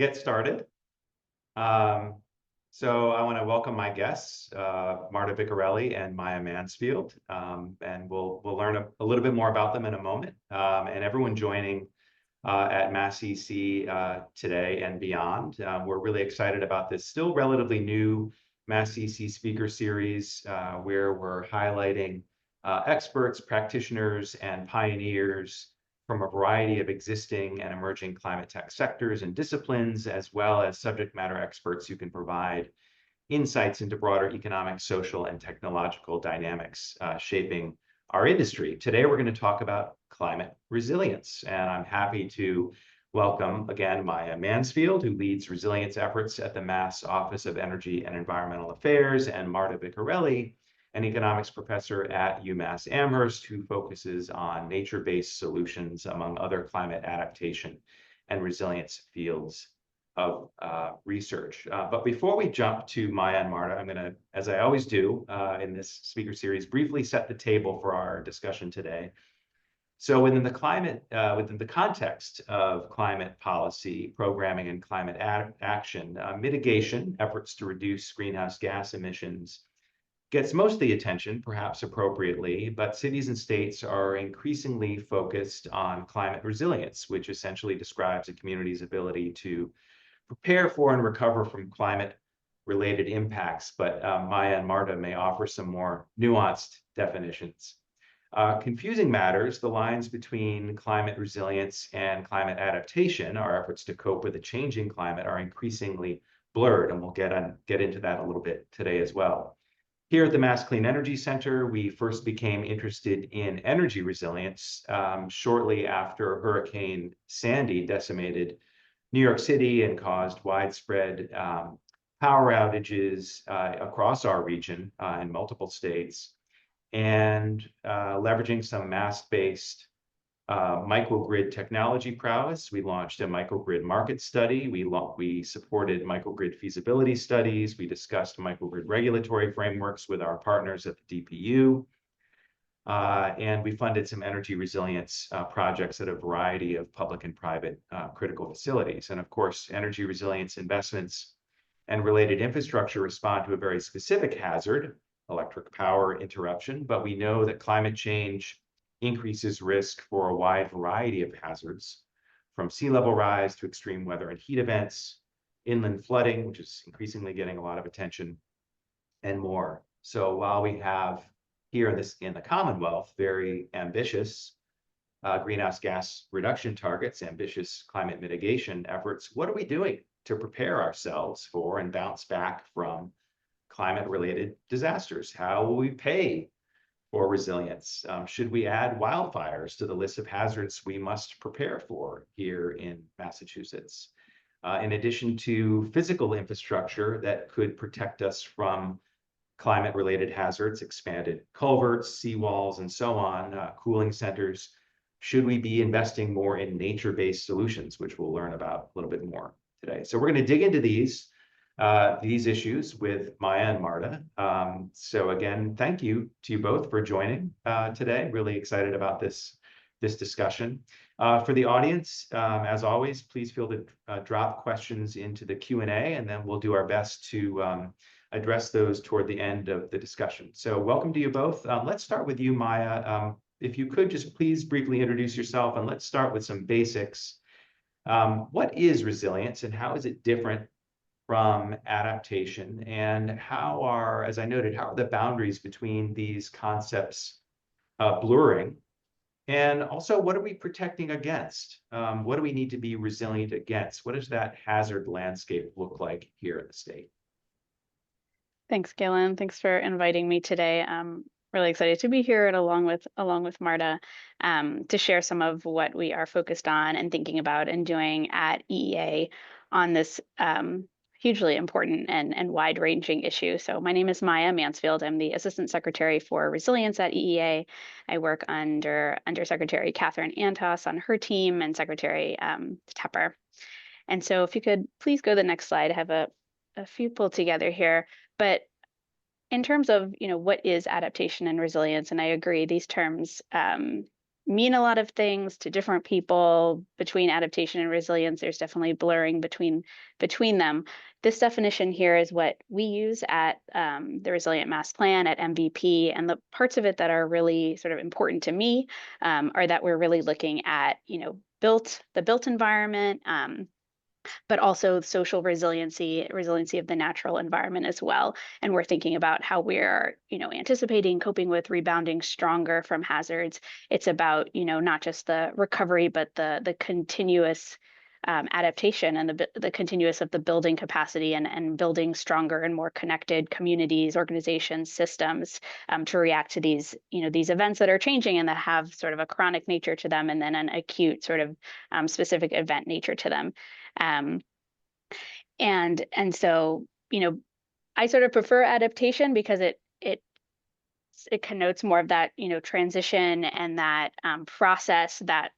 get started. So I want to welcome my guests, Marta Vicarelli and Mia Mansfield, and we'll learn a little bit more about them in a moment. And everyone joining at MassCEC today and beyond. We're really excited about this still relatively new MassCEC speaker series where we're highlighting experts, practitioners, and pioneers from a variety of existing and emerging climate tech sectors and disciplines, as well as subject matter experts who can provide insights into broader economic, social, and technological dynamics shaping our industry. Today, we're going to talk about climate resilience, and I'm happy to welcome again Mia Mansfield, who leads resilience efforts at the Mass Office of Energy and Environmental Affairs, and Marta Vicarelli, an economics professor at UMass Amherst, who focuses on nature-based solutions, among other climate adaptation and resilience fields of research. But before we jump to Mia and Marta, I'm going to, as I always do in this speaker series, briefly set the table for our discussion today. So within the context of climate policy, programming, and climate action, mitigation efforts to reduce greenhouse gas emissions gets most of the attention, perhaps appropriately, but cities and states are increasingly focused on climate resilience, which essentially describes a community's ability to prepare for and recover from climate-related impacts. But Mia and Marta may offer some more nuanced definitions. Confusing matters, the lines between climate resilience and climate adaptation, our efforts to cope with a changing climate, are increasingly blurred, and we'll get into that a little bit today as well. Here at the Mass Clean Energy Center, we first became interested in energy resilience shortly after Hurricane Sandy decimated New York City and caused widespread power outages across our region in multiple states. And leveraging some mass-based microgrid technology prowess, we launched a microgrid market study. We supported microgrid feasibility studies. We discussed microgrid regulatory frameworks with our partners at the DPU. And we funded some energy resilience projects at a variety of public and private critical facilities. And of course, energy resilience investments and related infrastructure respond to a very specific hazard, electric power interruption. But we know that climate change increases risk for a wide variety of hazards, from sea level rise to extreme weather and heat events, inland flooding, which is increasingly getting a lot of attention, and more. So while we have here in the Commonwealth very ambitious greenhouse gas reduction targets, ambitious climate mitigation efforts, what are we doing to prepare ourselves for and bounce back from climate-related disasters? How will we pay for resilience? Should we add wildfires to the list of hazards we must prepare for here in Massachusetts? In addition to physical infrastructure that could protect us from climate-related hazards, expanded culverts, seawalls, and so on, cooling centers, should we be investing more in nature-based solutions, which we'll learn about a little bit more today? So we're going to dig into these issues with Mia and Marta. So again, thank you to you both for joining today. Really excited about this discussion. For the audience, as always, please feel to drop questions into the Q&A, and then we'll do our best to address those toward the end of the discussion. So welcome to you both. Let's start with you, Mia. If you could just please briefly introduce yourself, and let's start with some basics. What is resilience, and how is it different from adaptation? And how are, as I noted, how are the boundaries between these concepts blurring? And also, what are we protecting against? What do we need to be resilient against? What does that hazard landscape look like here in the state? Thanks, Galen. Thanks for inviting me today. I'm really excited to be here and along with Marta to share some of what we are focused on and thinking about and doing at EEA on this hugely important and wide-ranging issue. So my name is Mia Mansfield. I'm the Assistant Secretary for Resilience at EEA. I work under Secretary Catherine Antos on her team and Secretary Tepper. And so if you could please go to the next slide, I have a few pulled together here. But in terms of, what is adaptation and resilience, and I agree, these terms mean a lot of things to different people. Between adaptation and resilience, there's definitely blurring between them. This definition here is what we use at the Resilient Mass Plan at MVP, and the parts of it that are really sort of important to me are that we're really looking at, the built environment, but also social resiliency of the natural environment as well. And we're thinking about how we're, anticipating, coping with, rebounding stronger from hazards. It's about, not just the recovery, but the continuous adaptation and the continuous of the building capacity and building stronger and more connected communities, organizations, systems to react to these, these events that are changing and that have sort of a chronic nature to them, and then an acute sort of specific event nature to them. And so, I sort of prefer adaptation because it connotes more of that, transition and that process that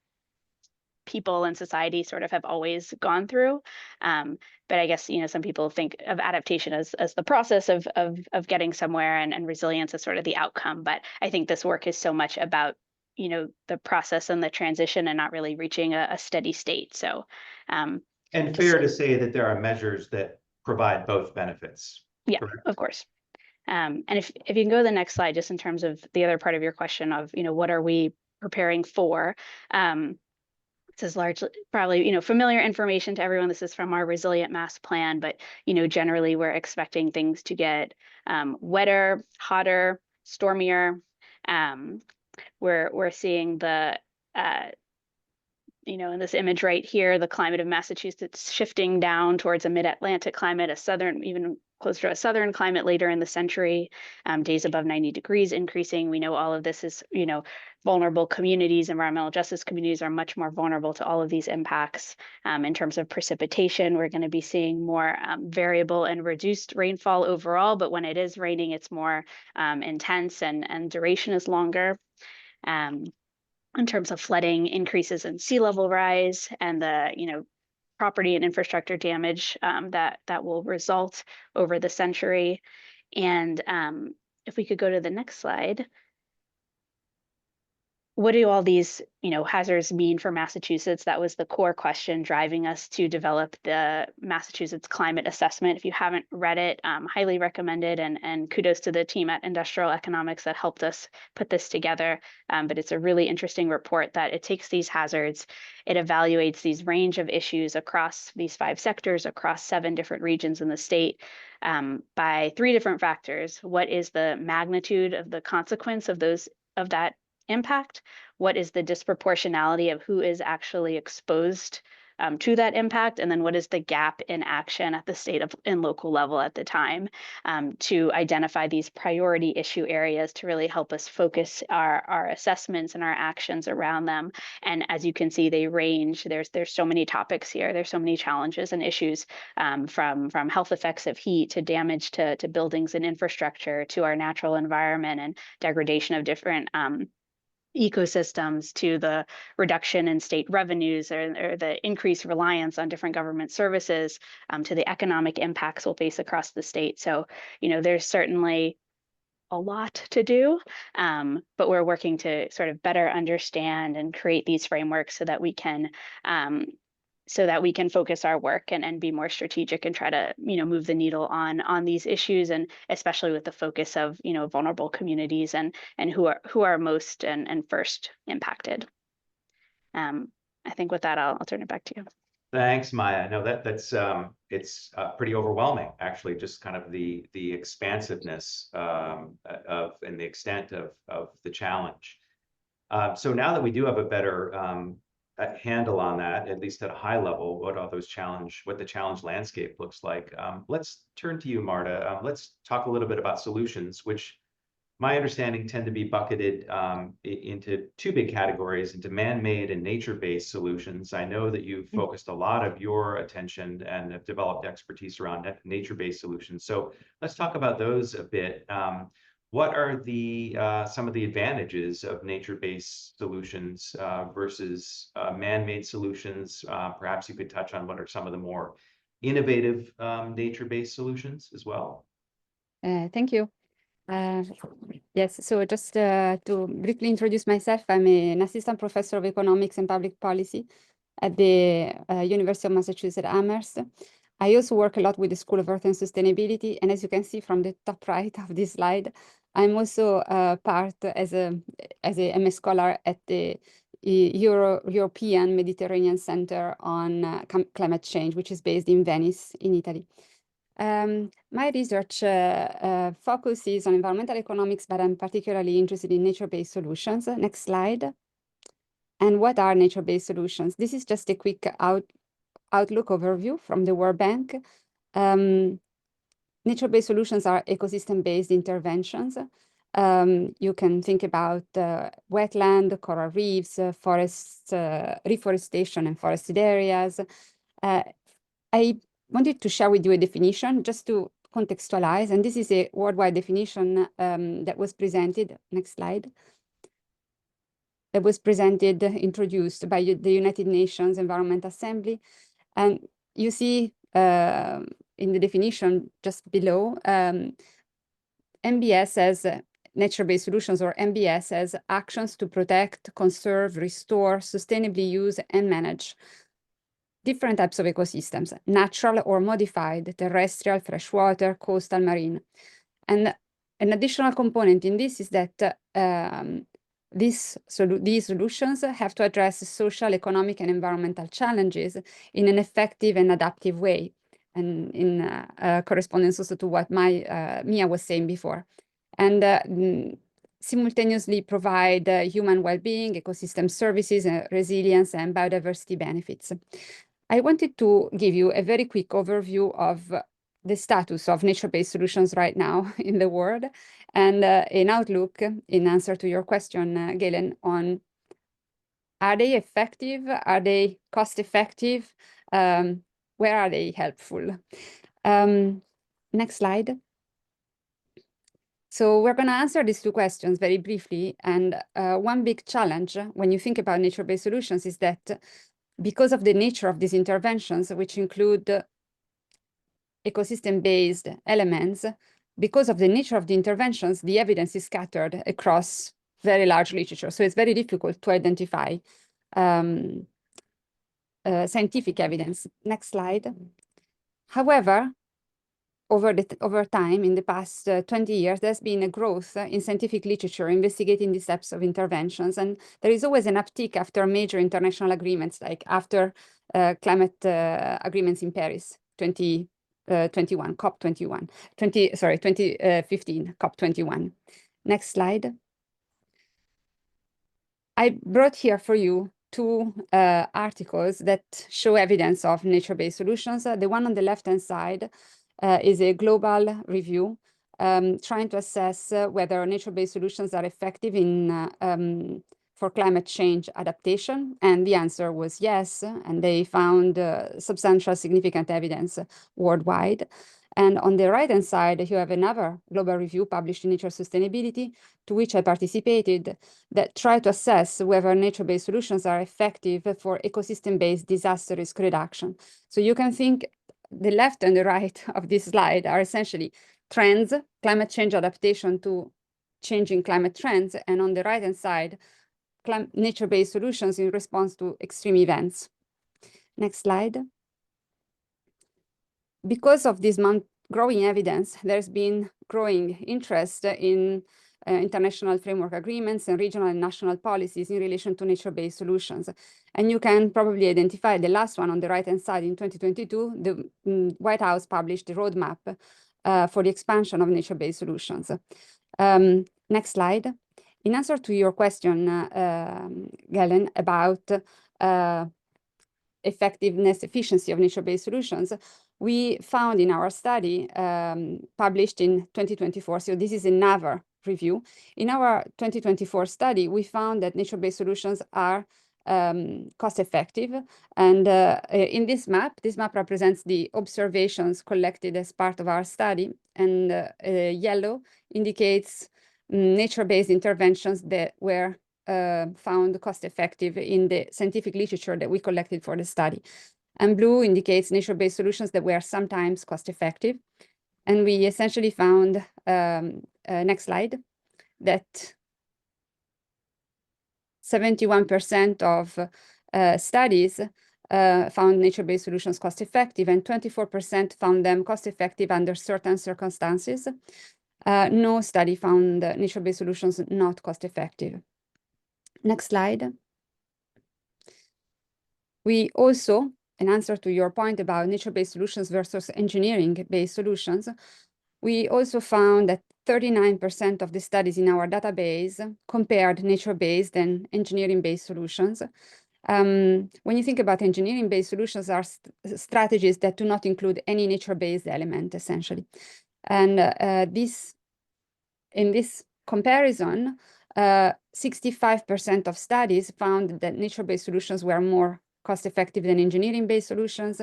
people and society sort of have always gone through. But I guess, some people think of adaptation as the process of getting somewhere, and resilience as sort of the outcome. But I think this work is so much about, the process and the transition, and not really reaching a steady state. So, and fair to say that there are measures that provide both benefits. Yeah, correct? of course. And if you can go to the next slide, just in terms of the other part of your question of, what are we preparing for? This is largely probably, familiar information to everyone. This is from our Resilient Mass Plan, but, generally we're expecting things to get wetter, hotter, stormier. We're seeing the in this image right here, the climate of Massachusetts shifting down towards a mid-Atlantic climate, even closer to a southern climate later in the century, days above 90 degrees increasing. We know all of this is, vulnerable communities, environmental justice communities are much more vulnerable to all of these impacts. In terms of precipitation, we're going to be seeing more variable and reduced rainfall overall, but when it is raining, it's more intense and duration is longer. In terms of flooding, increases in sea level rise, and the property and infrastructure damage that will result over the century. And if we could go to the next slide. What do all these, hazards mean for Massachusetts? That was the core question driving us to develop the Massachusetts Climate Assessment. If you haven't read it, highly recommended, and kudos to the team at Industrial Economics that helped us put this together. But it's a really interesting report that it takes these hazards, it evaluates these range of issues across these 5 sectors, across 7 different regions in the state, by 3 different factors. What is the magnitude of the consequence of that impact? What is the disproportionality of who is actually exposed to that impact? And then what is the gap in action at the state and local level at the time, to identify these priority issue areas to really help us focus our assessments and our actions around them. And as you can see, they range. There's so many topics here. There's so many challenges and issues, from health effects of heat to damage to buildings and infrastructure, to our natural environment and degradation of different ecosystems, to the reduction in state revenues or the increased reliance on different government services, to the economic impacts we'll face across the state. So, there's certainly a lot to do, but we're working to sort of better understand and create these frameworks so that we can focus our work and be more strategic and try to, move the needle on these issues, and especially with the focus of, vulnerable communities and who are most and first impacted. I think with that, I'll turn it back to you. Thanks, Maya. No, that's it's pretty overwhelming, actually, just kind of the expansiveness of and the extent of the challenge. So now that we do have a better handle on that, at least at a high level, what the challenge landscape looks like, let's turn to you, Marta. Let's talk a little bit about solutions, which my understanding tend to be bucketed into 2 big categories, into man-made and nature-based solutions. I know that you've focused a lot of your attention and have developed expertise around nature-based solutions. So let's talk about those a bit. What are some of the advantages of nature-based solutions versus man-made solutions? Perhaps you could touch on what are some of the more innovative nature-based solutions as well. Thank you. Uh, yes, so just to briefly introduce myself, I'm an assistant professor of economics and public policy at the University of Massachusetts Amherst. I also work a lot with the School of Earth and Sustainability, and as you can see from the top right of this slide, I'm also part as a MS scholar at the European Mediterranean Center on Climate Change, which is based in Venice, in Italy. My research focuses on environmental economics, but I'm particularly interested in nature-based solutions. Next slide. And what are nature-based solutions? This is just a quick outlook overview from the World Bank. Nature-based solutions are ecosystem-based interventions. You can think about wetland, coral reefs, forests, reforestation and forested areas. I wanted to share with you a definition just to contextualize, and this is a worldwide definition that was presented, next slide, that was presented, introduced by the United Nations Environment Assembly. And you see in the definition just below, NBS as nature-based solutions, or NBS as actions to protect, conserve, restore, sustainably use, and manage different types of ecosystems, natural or modified, terrestrial, freshwater, coastal, marine. And an additional component in this is that these solutions have to address social, economic, and environmental challenges in an effective and adaptive way, and in correspondence also to what Mia was saying before. And simultaneously provide human well-being, ecosystem services, resilience, and biodiversity benefits. I wanted to give you a very quick overview of the status of nature-based solutions right now in the world, and an outlook in answer to your question, Galen, on are they effective? Are they cost-effective? Where are they helpful? Next slide. So we're going to answer these two questions very briefly. And one big challenge when you think about nature-based solutions is that because of the nature of these interventions, which include ecosystem-based elements, because of the nature of the interventions, the evidence is scattered across very large literature. So it's very difficult to identify scientific evidence. Next slide. However, over time, in the past 20 years, there's been a growth in scientific literature investigating these types of interventions. And there is always an uptick after major international agreements, like after climate agreements in Paris, 2021, COP21, 2015, COP21. Next slide. I brought here for you two articles that show evidence of nature-based solutions. The one on the left-hand side is a global review trying to assess whether nature-based solutions are effective for climate change adaptation. And the answer was yes, and they found substantial significant evidence worldwide. And on the right-hand side, you have another global review published in Nature Sustainability, to which I participated, that tried to assess whether nature-based solutions are effective for ecosystem-based disaster risk reduction. So you can think the left and the right of this slide are essentially trends, climate change adaptation to changing climate trends, and on the right-hand side, nature-based solutions in response to extreme events. Next slide. Because of this growing evidence, there's been growing interest in international framework agreements and regional and national policies in relation to nature-based solutions. And you can probably identify the last one on the right-hand side. In 2022, the White House published the roadmap for the expansion of nature-based solutions. Next slide. In answer to your question, Galen, about effectiveness, efficiency of nature-based solutions, we found in our study published in 2024, so this is another review. In our 2024 study, we found that nature-based solutions are cost-effective. And in this map represents the observations collected as part of our study, and yellow indicates nature-based interventions that were found cost-effective in the scientific literature that we collected for the study. And blue indicates nature-based solutions that were sometimes cost-effective. And we essentially found next slide, that 71% of studies found nature-based solutions cost-effective, and 24% found them cost-effective under certain circumstances. No study found nature-based solutions not cost-effective. Next slide. We also, in answer to your point about nature-based solutions versus engineering-based solutions, we also found that 39% of the studies in our database compared nature-based and engineering-based solutions. When you think about engineering-based solutions, are strategies that do not include any nature-based element, essentially. And in this comparison, 65% of studies found that nature-based solutions were more cost-effective than engineering-based solutions,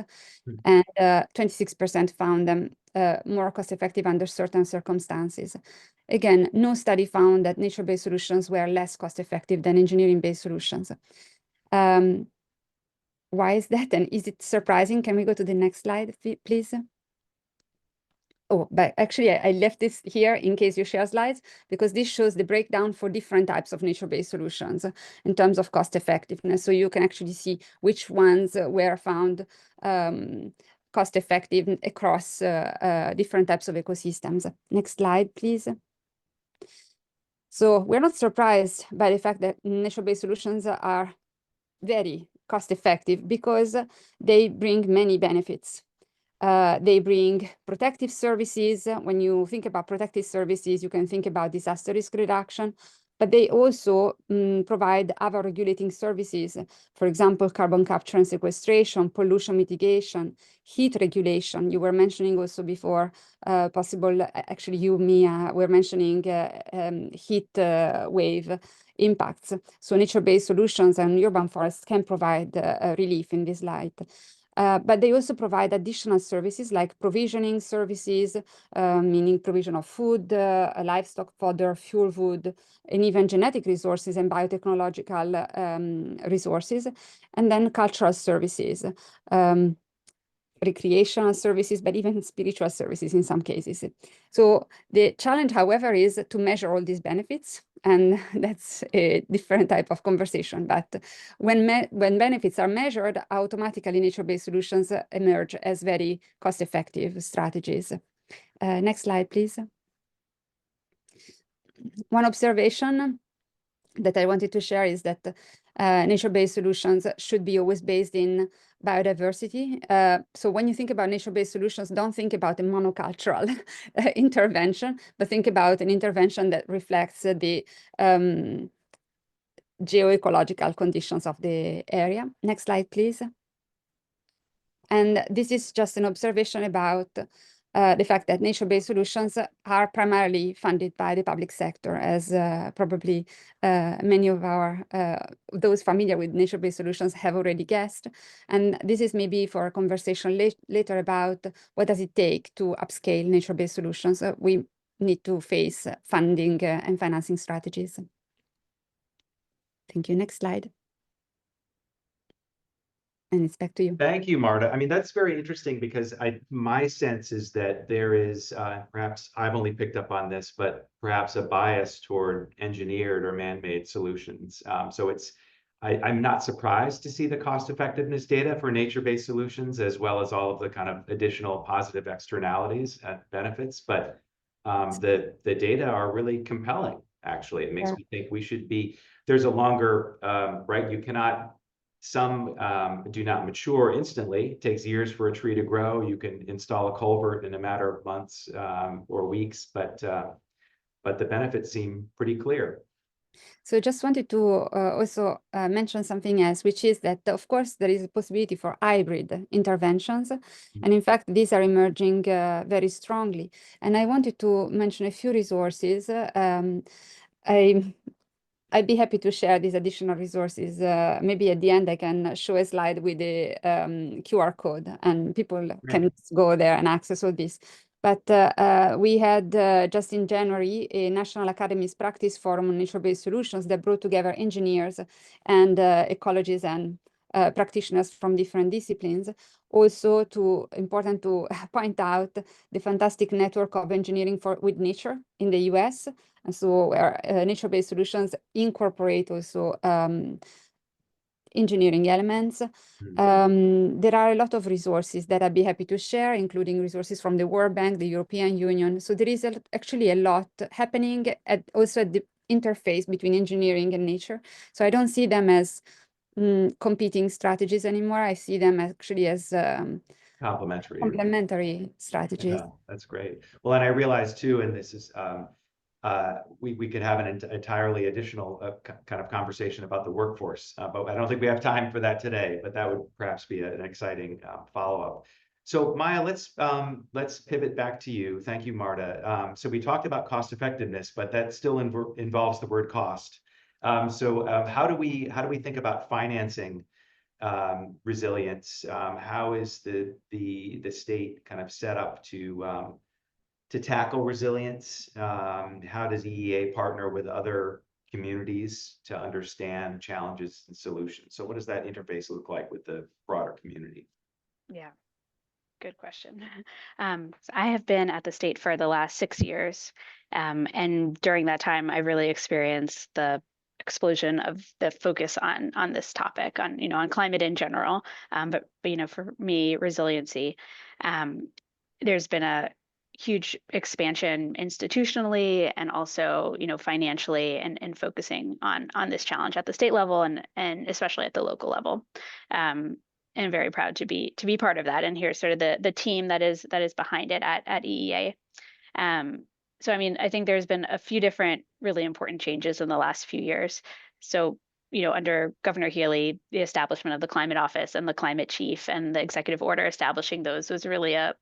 and 26% found them more cost-effective under certain circumstances. Again, no study found that nature-based solutions were less cost-effective than engineering-based solutions. Why is that, and is it surprising? Can we go to the next slide, please? Oh, but actually, I left this here in case you share slides, because this shows the breakdown for different types of nature-based solutions in terms of cost effectiveness. So you can actually see which ones were found cost effective across different types of ecosystems. Next slide, please. So we're not surprised by the fact that nature-based solutions are very cost effective because they bring many benefits. They bring protective services. When you think about protective services, you can think about disaster risk reduction, but they also provide other regulating services. For example, carbon capture and sequestration, pollution mitigation, heat regulation. You were mentioning also before possible, actually you, Mia, were mentioning heat wave impacts. So nature-based solutions and urban forests can provide relief in this light. But they also provide additional services like provisioning services, meaning provision of food, livestock fodder, fuel wood, and even genetic resources and biotechnological resources, and then cultural services, recreational services, but even spiritual services in some cases. So the challenge, however, is to measure all these benefits, and that's a different type of conversation. But when benefits are measured, automatically nature-based solutions emerge as very cost-effective strategies. Next slide, please. One observation that I wanted to share is that nature-based solutions should be always based in biodiversity. So when you think about nature-based solutions, don't think about a monocultural intervention, but think about an intervention that reflects the geoecological conditions of the area. Next slide, please. And this is just an observation about the fact that nature-based solutions are primarily funded by the public sector, as probably many of those familiar with nature-based solutions have already guessed. And this is maybe for a conversation later about what does it take to upscale nature-based solutions. We need to face funding and financing strategies. Thank you. Next slide. And it's back to you. Thank you, Marta. I mean, that's very interesting because my sense is that there is, perhaps I've only picked up on this, but perhaps a bias toward engineered or man-made solutions. So I'm not surprised to see the cost effectiveness data for nature-based solutions, as well as all of the kind of additional positive externalities and benefits. But the data are really compelling, actually. It makes me think we should be, there's a longer, right? You cannot, some do not mature instantly. It takes years for a tree to grow. You can install a culvert in a matter of months or weeks, but the benefits seem pretty clear. So just wanted to also mention something else, which is that, of course, there is a possibility for hybrid interventions. And in fact, these are emerging very strongly. And I wanted to mention a few resources. I'd be happy to share these additional resources. Maybe at the end, I can show a slide with the QR code, and people can go there and access all this. But we had just in January a National Academies Practice Forum on Nature-Based Solutions that brought together engineers and ecologists and practitioners from different disciplines. Also, important to point out the fantastic network of engineering with nature in the US. And so where nature-based solutions incorporate also engineering elements. There are a lot of resources that I'd be happy to share, including resources from the World Bank, the European Union. So there is actually a lot happening also at the interface between engineering and nature. So I don't see them as competing strategies anymore. I see them actually as complementary strategies. Yeah, that's great. Well, and I realize too, and this is we could have an entirely additional kind of conversation about the workforce, but I don't think we have time for that today. But that would perhaps be an exciting follow-up. So Maya, let's pivot back to you. Thank you, Marta. So we talked about cost effectiveness, but that still involves the word cost. So how do we think about financing resilience? How is the state kind of set up to tackle resilience? How does EEA partner with other communities to understand challenges and solutions? So what does that interface look like with the broader community? Yeah, good question. So I have been at the state for the last 6 years. And during that time, I really experienced the explosion of the focus on this topic, on climate in general. But for me, resiliency. There's been a huge expansion institutionally and also, financially and focusing on this challenge at the state level and especially at the local level. And very proud to be part of that. And here's sort of the team that is behind it at EEA. So, I think there's been a few different really important changes in the last few years. So, under Governor Healy, the establishment of the climate office and the climate chief and the executive order establishing those was really a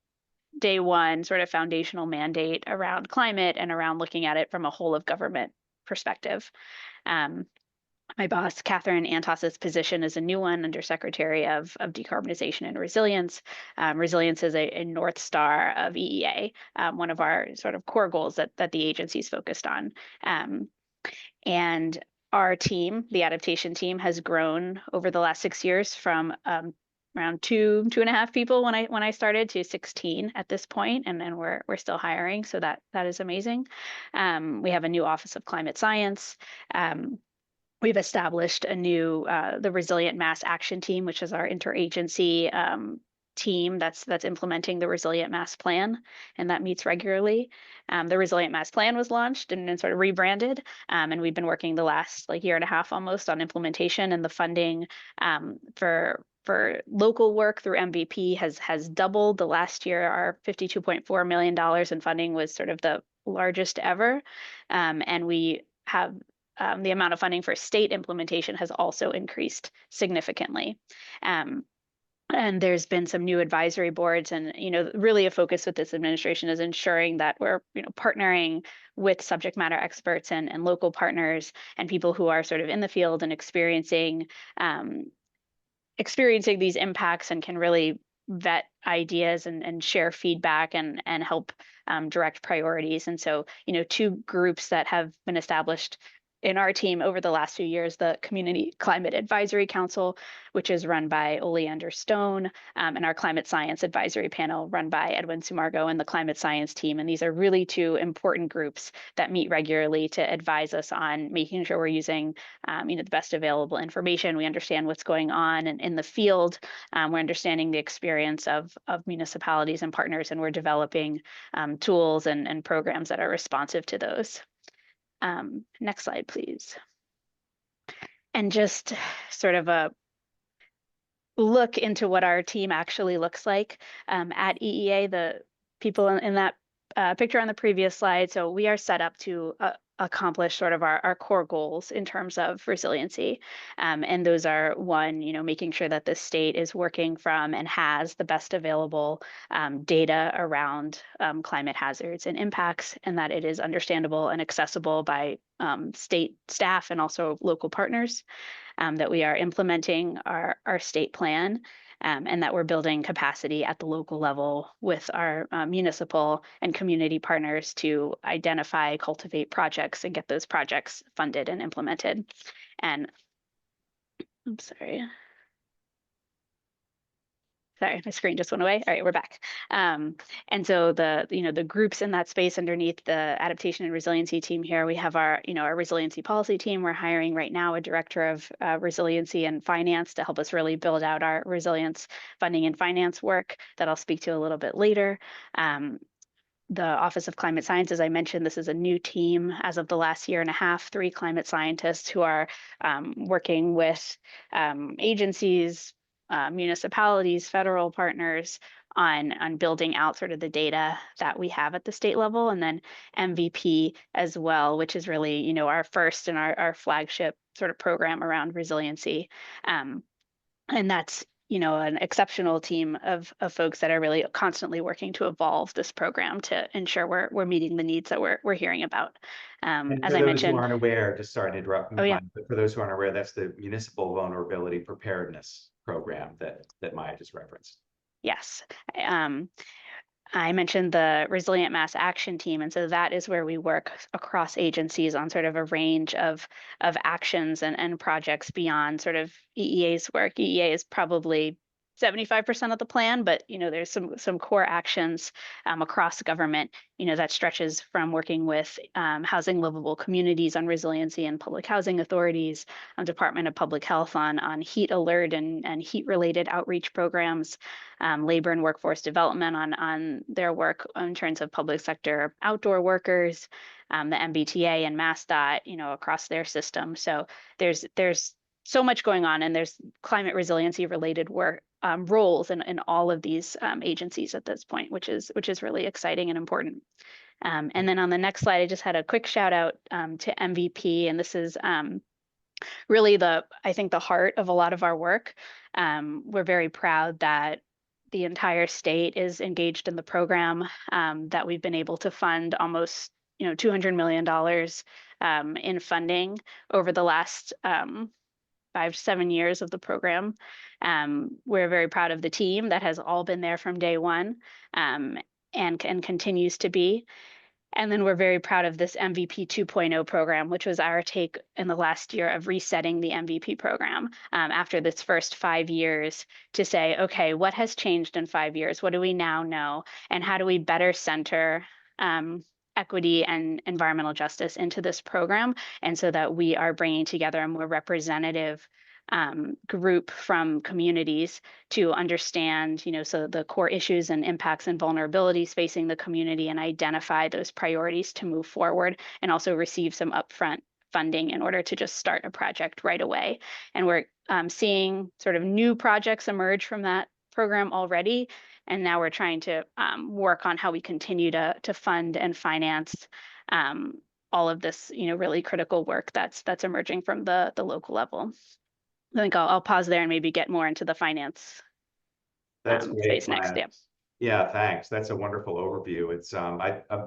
day one sort of foundational mandate around climate and around looking at it from a whole of government perspective. My boss, Catherine Antos's position is a new one under Secretary of Decarbonization and Resilience. Resilience is a North Star of EEA, one of our sort of core goals that the agency is focused on. And our team, the adaptation team, has grown over the last 6 years from around 2.5 people when I started to 16 at this point, and then we're still hiring, so that is amazing. We have a new Office of Climate Science. We've established a new the Resilient Mass Action Team, which is our interagency team that's implementing the Resilient Mass Plan, and that meets regularly. The Resilient Mass Plan was launched and sort of rebranded, and we've been working the last year and a half almost on implementation, and the funding for local work through MVP has doubled. The last year, our $52.4 million in funding was sort of the largest ever, and we have the amount of funding for state implementation has also increased significantly. And there's been some new advisory boards, and really a focus with this administration is ensuring that we're partnering with subject matter experts and local partners and people who are sort of in the field and experiencing these impacts and can really vet ideas and share feedback and help direct priorities. And so, 2 groups that have been established in our team over the last few years, the Community Climate Advisory Council, which is run by Oleander Stone, and our Climate Science Advisory Panel run by Edwin Sumargo and the Climate Science team. And these are really 2 important groups that meet regularly to advise us on making sure we're using the best available information. We understand what's going on in the field. We're understanding the experience of municipalities and partners, and we're developing tools and programs that are responsive to those. Next slide, please. And just sort of a look into what our team actually looks like at EEA, the people in that picture on the previous slide. So we are set up to accomplish sort of our core goals in terms of resiliency. And those are, one, making sure that the state is working from and has the best available data around climate hazards and impacts, and that it is understandable and accessible by state staff and also local partners, that we are implementing our state plan, and that we're building capacity at the local level with our municipal and community partners to identify, cultivate projects, and get those projects funded and implemented. And I'm sorry. Sorry, my screen just went away. All right, we're back. And so the groups in that space underneath the adaptation and resiliency team here, we have our resiliency policy team. We're hiring right now a director of resiliency and finance to help us really build out our resilience funding and finance work that I'll speak to a little bit later. The Office of Climate Science, as I mentioned, this is a new team as of the last year and a half, 3 climate scientists who are working with agencies, municipalities, federal partners on building out sort of the data that we have at the state level, and then MVP as well, which is really, our first and our flagship sort of program around resiliency. And that's, an exceptional team of folks that are really constantly working to evolve this program to ensure we're meeting the needs that we're hearing about. And As for I those mentioned, who aren't aware, just sorry to interrupt, oh yeah, but for those who aren't aware, that's the Municipal Vulnerability Preparedness Program that Maya just referenced. yes. I mentioned the Resilient Mass Action Team, and so that is where we work across agencies on sort of a range of actions and projects beyond sort of EEA's work. EEA is probably 75% of the plan, but there's some core actions across government, that stretches from working with housing livable communities on resiliency and public housing authorities, Department of Public Health on heat alert and heat related outreach programs, labor and workforce development on their work in terms of public sector outdoor workers, the MBTA and MassDOT, across their system. So there's so much going on, and there's climate resiliency related work roles in all of these agencies at this point, which is really exciting and important. And then on the next slide, I just had a quick shout out to MVP, and this is really I think the heart of a lot of our work. We're very proud that the entire state is engaged in the program, that we've been able to fund almost $200 million in funding over the last 5 to 7 years of the program. We're very proud of the team that has all been there from day one, and continues to be. And then we're very proud of this MVP 2.0 program, which was our take in the last year of resetting the MVP program after this first 5 years to say, okay, what has changed in 5 years? What do we now know? And how do we better center equity and environmental justice into this program, and so that we are bringing together a more representative group from communities to understand, so the core issues and impacts and vulnerabilities facing the community, and identify those priorities to move forward, and also receive some upfront funding in order to just start a project right away. And we're seeing sort of new projects emerge from that program already. And now we're trying to work on how we continue to fund and finance all of this, really critical work that's emerging from the local level. I think I'll pause there and maybe get more into the finance space next. Yeah. Yeah, thanks. That's a wonderful overview. It's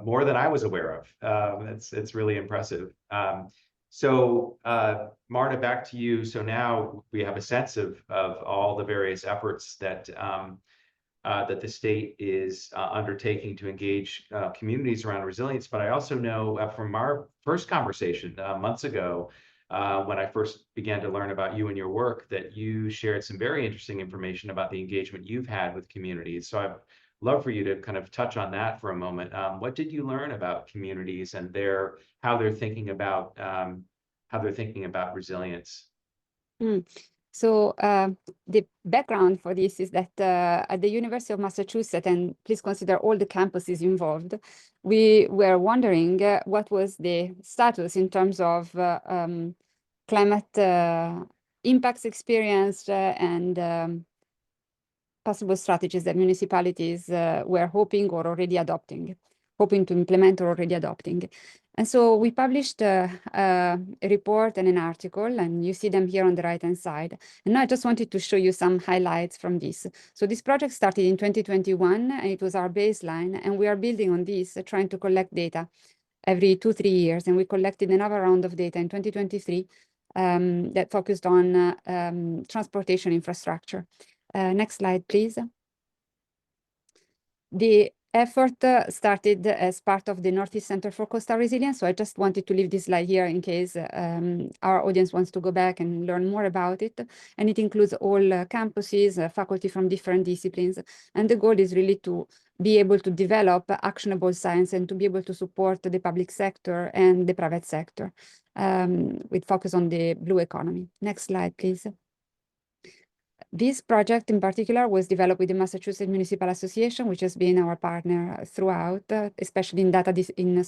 more than I was aware of. It's really impressive. So Marta, back to you. So now we have a sense of all the various efforts that the state is undertaking to engage communities around resilience. But I also know from our first conversation months ago, when I first began to learn about you and your work, that you shared some very interesting information about the engagement you've had with communities. So I'd love for you to kind of touch on that for a moment. What did you learn about communities and how they're thinking about resilience? So the background for this is that at the University of Massachusetts, and please consider all the campuses involved, we were wondering what was the status in terms of climate impacts experienced and possible strategies that municipalities were hoping to implement or already adopting. And so we published a report and an article, and you see them here on the right-hand side. And now I just wanted to show you some highlights from this. So this project started in 2021, and it was our baseline, and we are building on this, trying to collect data every 2-3 years. And we collected another round of data in 2023 that focused on transportation infrastructure. Next slide, please. The effort started as part of the Northeast Center for Coastal Resilience. So I just wanted to leave this slide here in case our audience wants to go back and learn more about it. And it includes all campuses, faculty from different disciplines. And the goal is really to be able to develop actionable science and to be able to support the public sector and the private sector with focus on the blue economy. Next slide, please. This project in particular was developed with the Massachusetts Municipal Association, which has been our partner throughout, especially in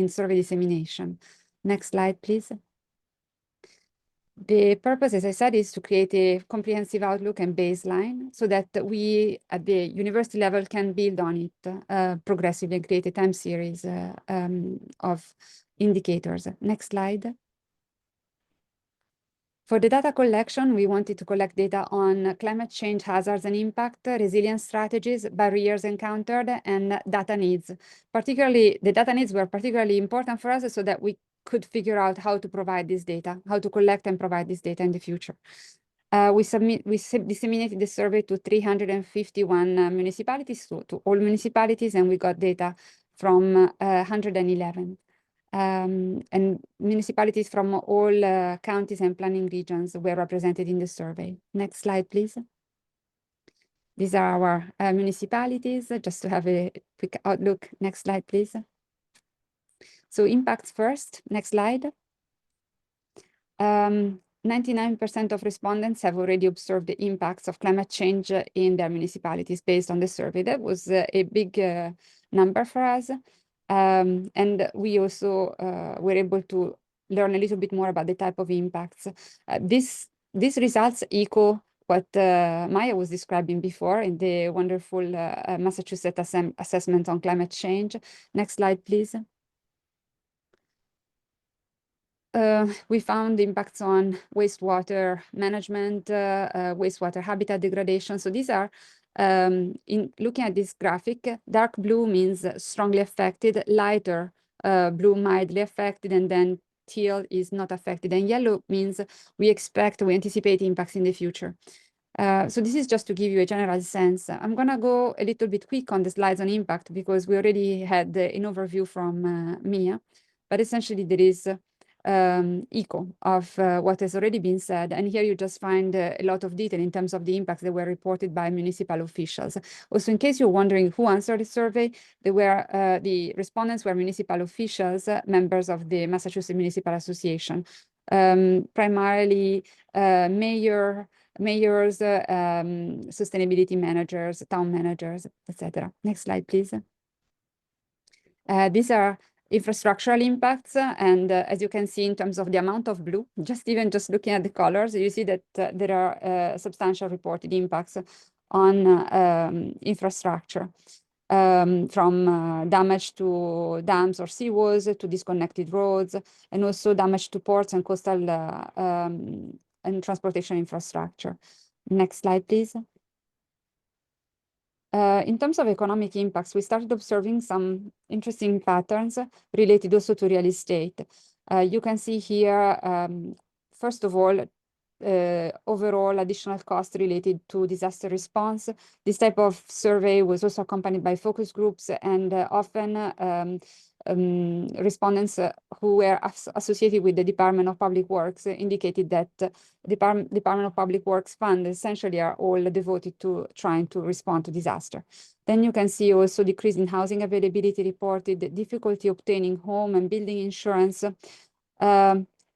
survey dissemination. Next slide, please. The purpose, as I said, is to create a comprehensive outlook and baseline so that we at the university level can build on it progressively and create a time series of indicators. Next slide. For the data collection, we wanted to collect data on climate change hazards and impact, resilience strategies, barriers encountered, and data needs. Particularly, the data needs were particularly important for us so that we could figure out how to provide this data, how to collect and provide this data in the future. We disseminated the survey to 351 municipalities, to all municipalities, and we got data from 111. And municipalities from all counties and planning regions were represented in the survey. Next slide, please. These are our municipalities, just to have a quick outlook. Next slide, please. So impacts first. Next slide. 99% of respondents have already observed the impacts of climate change in their municipalities based on the survey. That was a big number for us. And we also were able to learn a little bit more about the type of impacts. These results echo what Maya was describing before in the wonderful Massachusetts assessment on climate change. Next slide, please. We found impacts on wastewater management, wastewater habitat degradation. So these are, in looking at this graphic, dark blue means strongly affected, lighter blue mildly affected, and then teal is not affected. And yellow means we anticipate impacts in the future. So this is just to give you a general sense. I'm going to go a little bit quick on the slides on impact because we already had an overview from Mia, but essentially there is echo of what has already been said. And here you just find a lot of detail in terms of the impacts that were reported by municipal officials. Also, in case you're wondering who answered the survey, the respondents were municipal officials, members of the Massachusetts Municipal Association, primarily mayors, sustainability managers, town managers, etc. Next slide, please. These are infrastructural impacts, and as you can see in terms of the amount of blue, just looking at the colors, you see that there are substantial reported impacts on infrastructure, from damage to dams or seawalls to disconnected roads, and also damage to ports and coastal and transportation infrastructure. Next slide, please. In terms of economic impacts, we started observing some interesting patterns related also to real estate. You can see here, first of all, overall additional costs related to disaster response. This type of survey was also accompanied by focus groups, and often respondents who were associated with the Department of Public Works indicated that the Department of Public Works funds essentially are all devoted to trying to respond to disaster. Then you can see also decrease in housing availability reported, difficulty obtaining home and building insurance.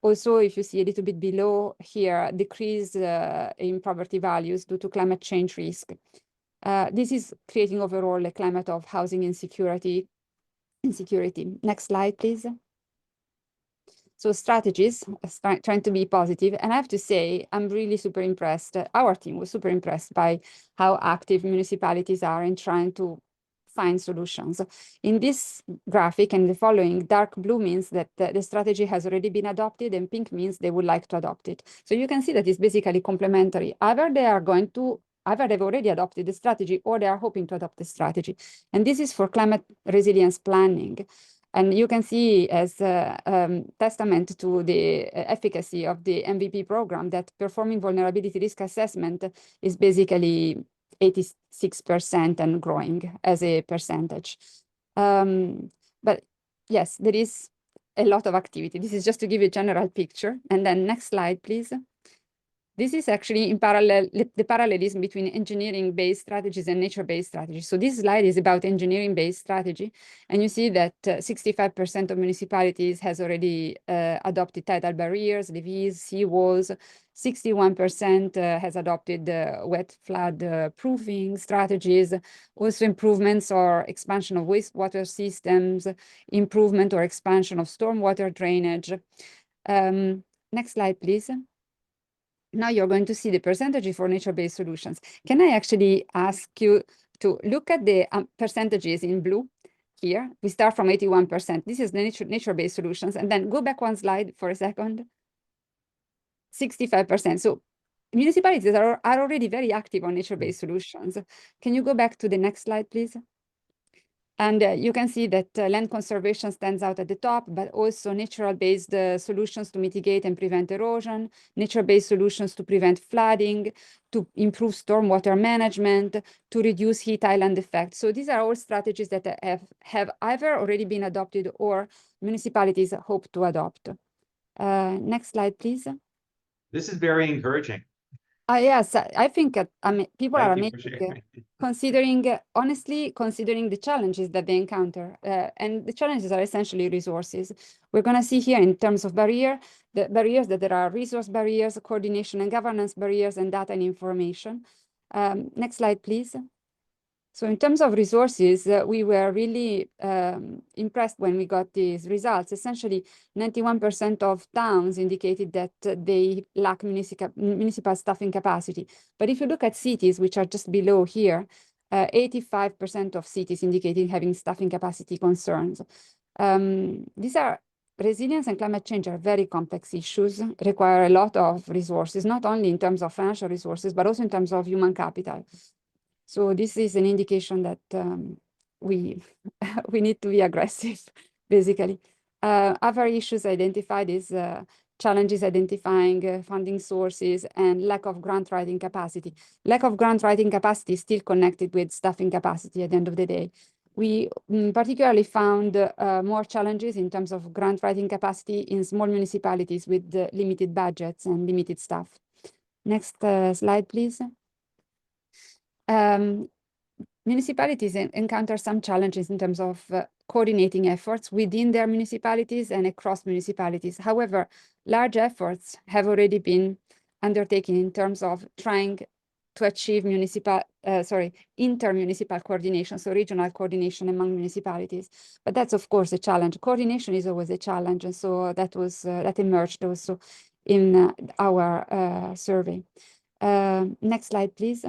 Also, if you see a little bit below here, decrease in property values due to climate change risk. This is creating overall a climate of housing insecurity. Next slide, please. So strategies, trying to be positive. And I have to say, I'm really super impressed. Our team was super impressed by how active municipalities are in trying to find solutions. In this graphic and the following, dark blue means that the strategy has already been adopted, and pink means they would like to adopt it. So you can see that it's basically complementary. Either they've already adopted the strategy or they are hoping to adopt the strategy. And this is for climate resilience planning. And you can see as a testament to the efficacy of the MVP program that performing vulnerability risk assessment is basically 86% and growing as a percentage. But yes, there is a lot of activity. This is just to give you a general picture. And then next slide, please. This is actually in parallel, the parallelism between engineering-based strategies and nature-based strategies. So this slide is about engineering-based strategy. And you see that 65% of municipalities has already adopted tidal barriers, levees, seawalls. 61% has adopted wet flood proofing strategies, also improvements or expansion of wastewater systems, improvement or expansion of stormwater drainage. Next slide, please. Now you're going to see the percentages for nature-based solutions. Can I actually ask you to look at the percentages in blue here? We start from 81%. This is the nature-based solutions. And then go back one slide for a second. 65%. So municipalities are already very active on nature-based solutions. Can you go back to the next slide, please? And you can see that land conservation stands out at the top, but also natural-based solutions to mitigate and prevent erosion, nature-based solutions to prevent flooding, to improve stormwater management, to reduce heat island effect. So these are all strategies that have either already been adopted or municipalities hope to adopt. Next slide, please. This is very encouraging. Yes, I think people are Thank you for amazing, sharing. honestly, considering the challenges that they encounter. And the challenges are essentially resources. We're going to see here in terms of the barriers that there are resource barriers, coordination and governance barriers, and data and information. Next slide, please. So in terms of resources, we were really impressed when we got these results. Essentially, 91% of towns indicated that they lack municipal staffing capacity. But if you look at cities, which are just below here, 85% of cities indicating having staffing capacity concerns. These are resilience and climate change are very complex issues, require a lot of resources, not only in terms of financial resources, but also in terms of human capital. So this is an indication that we need to be aggressive, basically. Other issues identified is challenges identifying funding sources and lack of grant writing capacity. Lack of grant writing capacity is still connected with staffing capacity at the end of the day. We particularly found more challenges in terms of grant writing capacity in small municipalities with limited budgets and limited staff. Next slide, please. Municipalities encounter some challenges in terms of coordinating efforts within their municipalities and across municipalities. However, large efforts have already been undertaken in terms of trying to achieve inter-municipal coordination, so regional coordination among municipalities. But that's, of course, a challenge. Coordination is always a challenge, and so that emerged also in our survey. Next slide, please.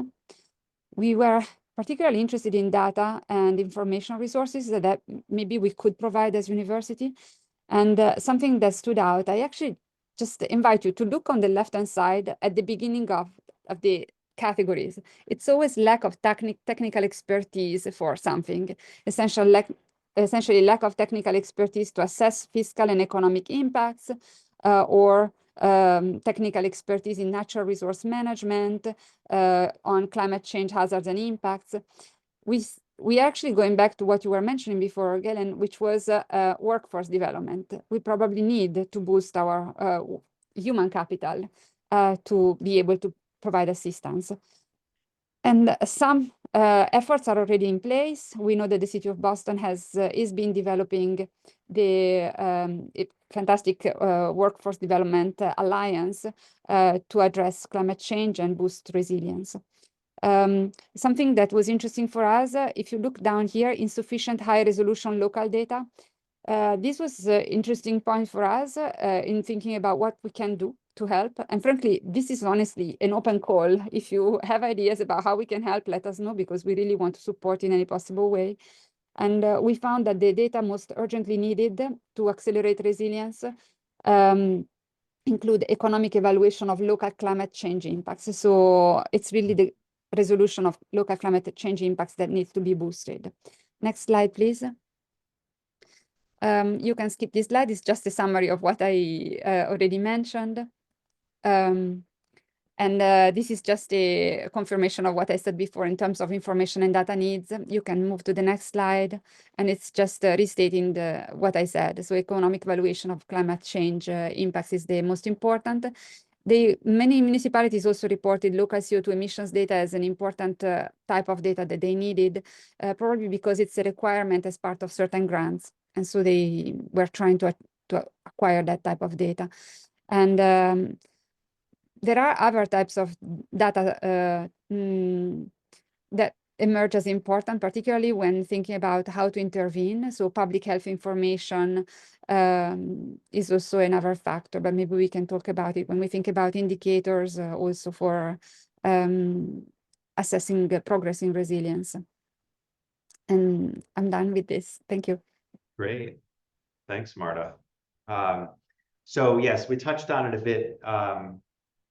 We were particularly interested in data and information resources that maybe we could provide as university. And something that stood out, I actually just invite you to look on the left-hand side at the beginning of the categories. It's always lack of technical expertise for something, essentially lack of technical expertise to assess fiscal and economic impacts, or technical expertise in natural resource management, on climate change hazards and impacts. We actually going back to what you were mentioning before, Galen, which was workforce development. We probably need to boost our human capital to be able to provide assistance. And some efforts are already in place. We know that the city of Boston is been developing the fantastic workforce development alliance to address climate change and boost resilience. Something that was interesting for us, if you look down here, insufficient high resolution local data. This was an interesting point for us in thinking about what we can do to help. And frankly, this is honestly an open call. If you have ideas about how we can help, let us know, because we really want to support in any possible way. And we found that the data most urgently needed to accelerate resilience include economic evaluation of local climate change impacts. So it's really the resolution of local climate change impacts that needs to be boosted. Next slide, please. You can skip this slide. It's just a summary of what I already mentioned. And And this is just a confirmation of what I said before in terms of information and data needs. You can move to the next slide, and it's just restating what I said. So economic valuation of climate change impacts is the most important. Many municipalities also reported local CO2 emissions data as an important type of data that they needed, probably because it's a requirement as part of certain grants. And so they were trying to acquire that type of data. And there are other types of data that emerge as important, particularly when thinking about how to intervene. So public health information is also another factor, but maybe we can talk about it when we think about indicators also for assessing the progress in resilience. And I'm done with this. Thank you. Great. Thanks, Marta. So yes, we touched on it a bit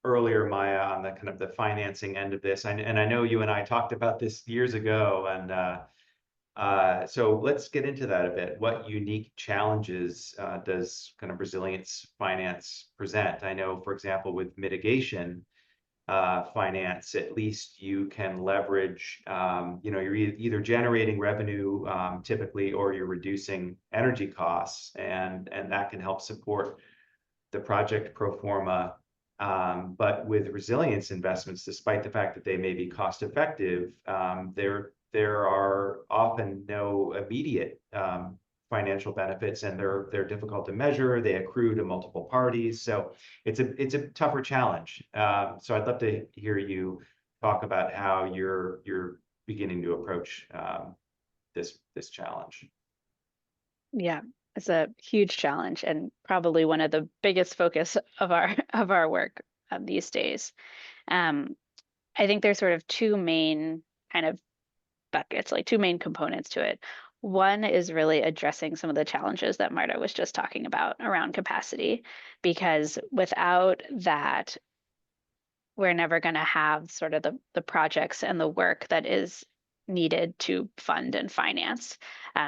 earlier, Maya, on the kind of the financing end of this. And I know you and I talked about this years ago. And so let's get into that a bit. What unique challenges does kind of resilience finance present? I know, for example, with mitigation finance, at least you can leverage, you're either generating revenue typically, or you're reducing energy costs, and that can help support the project pro forma. But with resilience investments, despite the fact that they may be cost effective, there are often no immediate financial benefits, and they're difficult to measure. They accrue to multiple parties, so it's a tougher challenge. So I'd love to hear you talk about how you're beginning to approach this challenge. Yeah, it's a huge challenge and probably one of the biggest focus of our work these days. I think there's sort of two main kind of buckets, like two main components to it. One is really addressing some of the challenges that Marta was just talking about around capacity, because without that, we're never going to have sort of the projects and the work that is needed to fund and finance,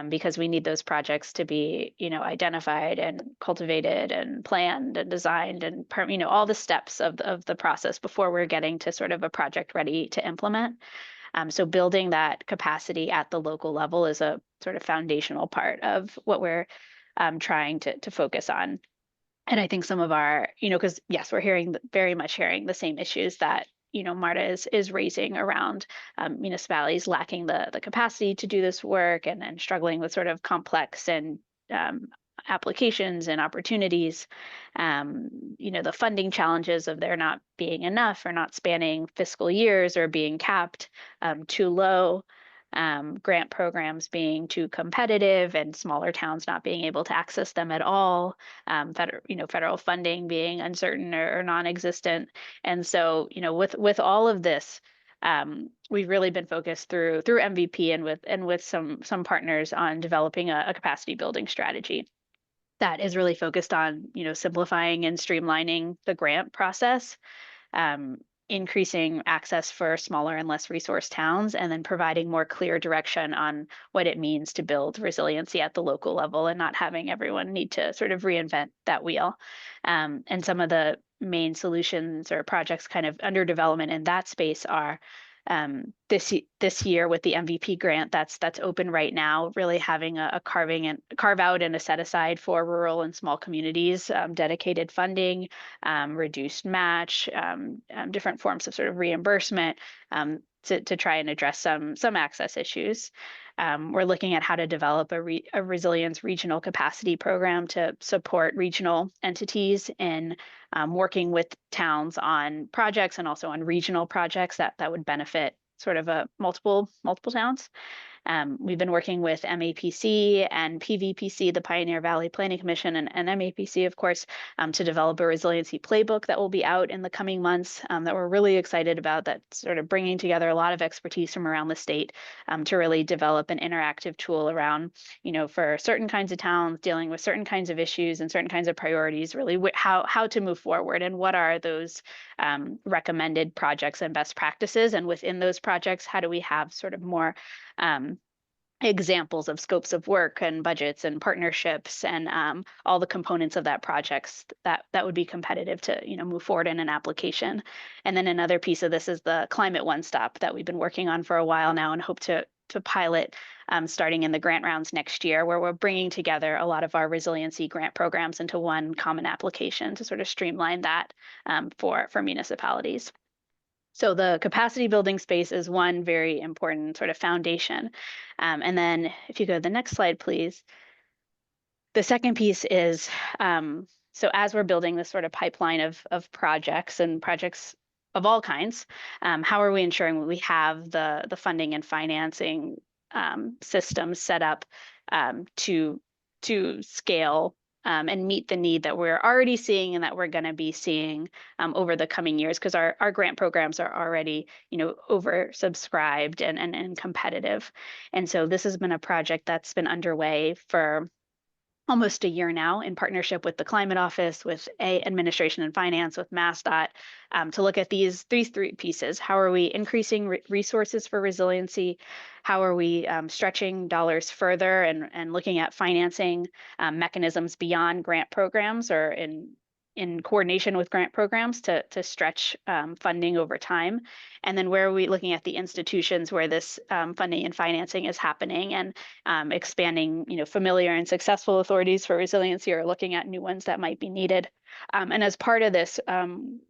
because we need those projects to be, identified and cultivated and planned and designed and, all the steps of the process before we're getting to sort of a project ready to implement. So building that capacity at the local level is a sort of foundational part of what we're trying to focus on. And I think some of our, because yes, we're very much hearing the same issues that, Marta is raising around municipalities lacking the capacity to do this work, and struggling with sort of complex and applications and opportunities. The funding challenges of there not being enough, or not spanning fiscal years, or being capped too low. Grant programs being too competitive, and smaller towns not being able to access them at all. Federal funding being uncertain or non-existent. And so, with all of this, we've really been focused through MVP and with some partners on developing a capacity building strategy that is really focused on, simplifying and streamlining the grant process, increasing access for smaller and less resource towns, and then providing more clear direction on what it means to build resiliency at the local level, and not having everyone need to sort of reinvent that wheel. And some of the main solutions or projects kind of under development in that space are this year with the MVP grant that's open right now, really having a carve out and a set aside for rural and small communities, dedicated funding, reduced match, different forms of sort of reimbursement, to try and address some access issues. We're looking at how to develop a resilience regional capacity program to support regional entities in working with towns on projects, and also on regional projects that would benefit sort of multiple towns. We've been working with MAPC and PVPC, the Pioneer Valley Planning Commission, and MAPC, of course, to develop a resiliency playbook that will be out in the coming months, that we're really excited about, that's sort of bringing together a lot of expertise from around the state, to really develop an interactive tool around, for certain kinds of towns dealing with certain kinds of issues and certain kinds of priorities, really how to move forward, and what are those recommended projects and best practices. And within those projects, how do we have sort of more examples of scopes of work and budgets and partnerships and all the components of that projects that would be competitive to move forward in an application. And then another piece of this is the climate one stop that we've been working on for a while now and hope to pilot starting in the grant rounds next year, where we're bringing together a lot of our resiliency grant programs into one common application to sort of streamline that for municipalities. So the capacity building space is one very important sort of foundation. And then if you go to the next slide, please. The second piece is, so as we're building this sort of pipeline of projects and projects of all kinds, how are we ensuring we have the funding and financing systems set up to scale and meet the need that we're already seeing and that we're going to be seeing over the coming years, because our grant programs are already, oversubscribed and competitive. And so this has been a project that's been underway for almost a year now in partnership with the Climate Office, with Administration and Finance, with MassDOT, to look at these three pieces. How are we increasing resources for resiliency? How are we stretching dollars further and looking at financing mechanisms beyond grant programs or in coordination with grant programs to stretch funding over time? And then where are we looking at the institutions where this funding and financing is happening, and expanding, familiar and successful authorities for resiliency, or looking at new ones that might be needed. And as part of this,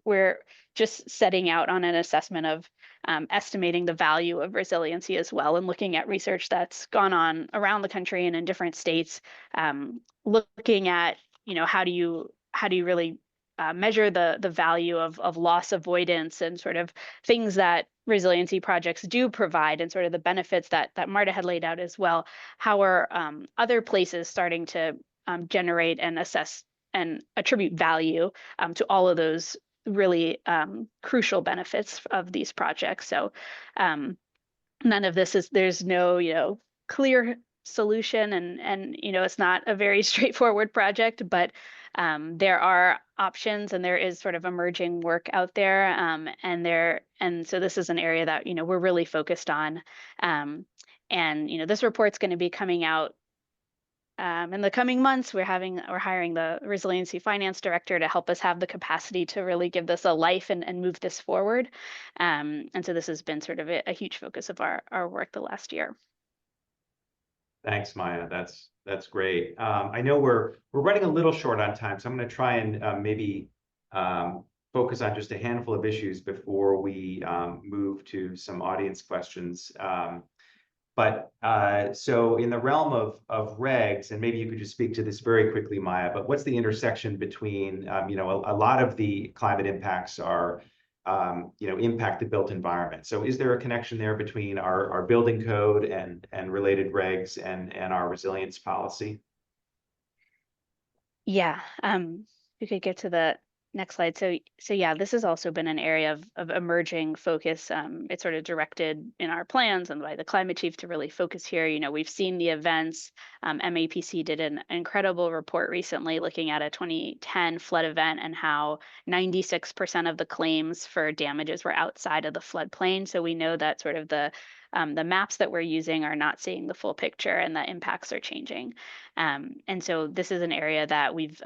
we're just setting out on an assessment of estimating the value of resiliency as well, and looking at research that's gone on around the country and in different states, looking at, how do you really measure the value of loss avoidance and sort of things that resiliency projects do provide, and sort of the benefits that Marta had laid out as well. How are other places starting to generate and assess and attribute value to all of those really crucial benefits of these projects? So none of this there's no, clear solution, and it's not a very straightforward project, but there are options and there is sort of emerging work out there, and so this is an area that we're really focused on, and this report's going to be coming out in the coming months. We're hiring the resiliency finance director to help us have the capacity to really give this a life and move this forward, and so this has been sort of a huge focus of our work the last year. Thanks, Maya. That's great. I know we're running a little short on time, so I'm going to try and maybe focus on just a handful of issues before we move to some audience questions. So in the realm of regs, and maybe you could just speak to this very quickly, Maya, but what's the intersection between, a lot of the climate impacts are, impact the built environment. So is there a connection there between our building code and related regs and our resilience policy? Yeah, you could get to the next slide. So yeah, this has also been an area of emerging focus. It's sort of directed in our plans and by the climate chief to really focus here. We've seen the events. MAPC did an incredible report recently looking at a 2010 flood event and how 96% of the claims for damages were outside of the floodplain. So we know that sort of the maps that we're using are not seeing the full picture, and the impacts are changing. And so this is an area that we've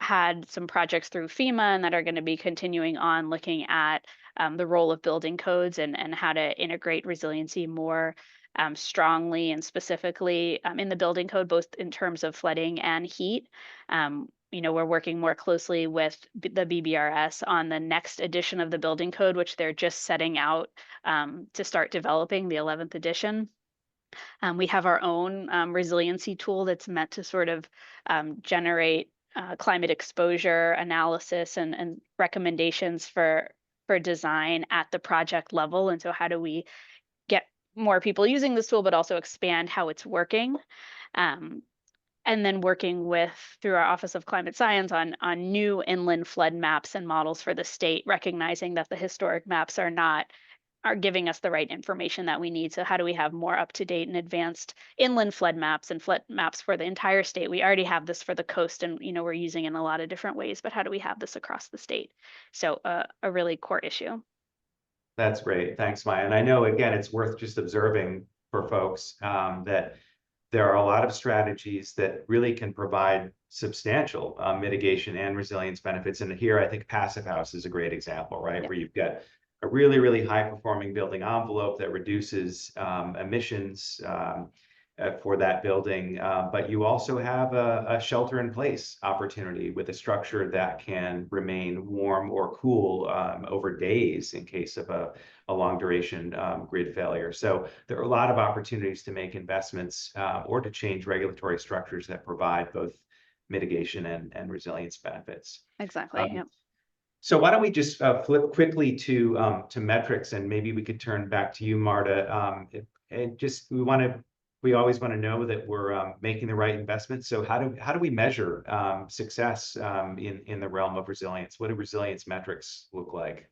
had some projects through FEMA and that are going to be continuing on, looking at the role of building codes and how to integrate resiliency more strongly and specifically in the building code, both in terms of flooding and heat. We're working more closely with the BBRS on the next edition of the building code, which they're just setting out to start developing, the 11th edition. We have our own resiliency tool that's meant to sort of generate climate exposure analysis and recommendations for design at the project level. And so how do we get more people using this tool, but also expand how it's working? And then working through our Office of Climate Science on new inland flood maps and models for the state, recognizing that the historic maps are giving us the right information that we need. So how do we have more up-to-date and advanced inland flood maps and flood maps for the entire state? We already have this for the coast, and we're using it in a lot of different ways, but how do we have this across the state? So a really core issue. That's great. Thanks, Maya. And I know, again, it's worth just observing for folks that there are a lot of strategies that really can provide substantial mitigation and resilience benefits. And here, I think Passive House is a great example, right? Yep. Where you've got a really, really high-performing building envelope that reduces emissions for that building, but you also have a shelter-in-place opportunity with a structure that can remain warm or cool over days in case of a long-duration grid failure. So there are a lot of opportunities to make investments or to change regulatory structures that provide both mitigation and resilience benefits. Exactly. Yep. So why don't we just flip quickly to metrics, and maybe we could turn back to you, Marta. And just we always want to know that we're making the right investments. So how do we measure success in the realm of resilience? What do resilience metrics look like?